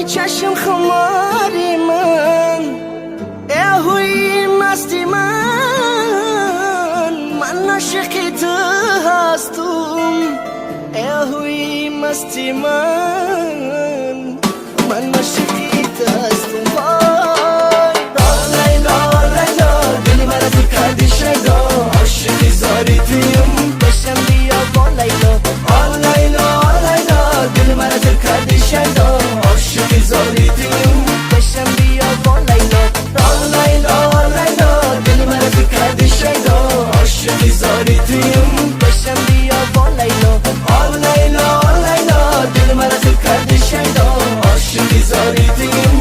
چشم خماری من اهوی مستی من عاشق تو هستم اهوی مستی من عاشق تو هستم لیلا لیلا دلی مرا تو کردی شیدا عاشقی زاری تویم بشم بیا با لیلا لیلا لیلا دلی مرا تو کردی شیدا عاشقی زاری تویم بشم بیا با لیلا لیلا لیلا دلی مرا تو کردی شیدا عاشقی زاری تویم بشم بیا با لیلا لیلا لیلا دلی مرا تو کردی شیدا عاشقی زاری تویم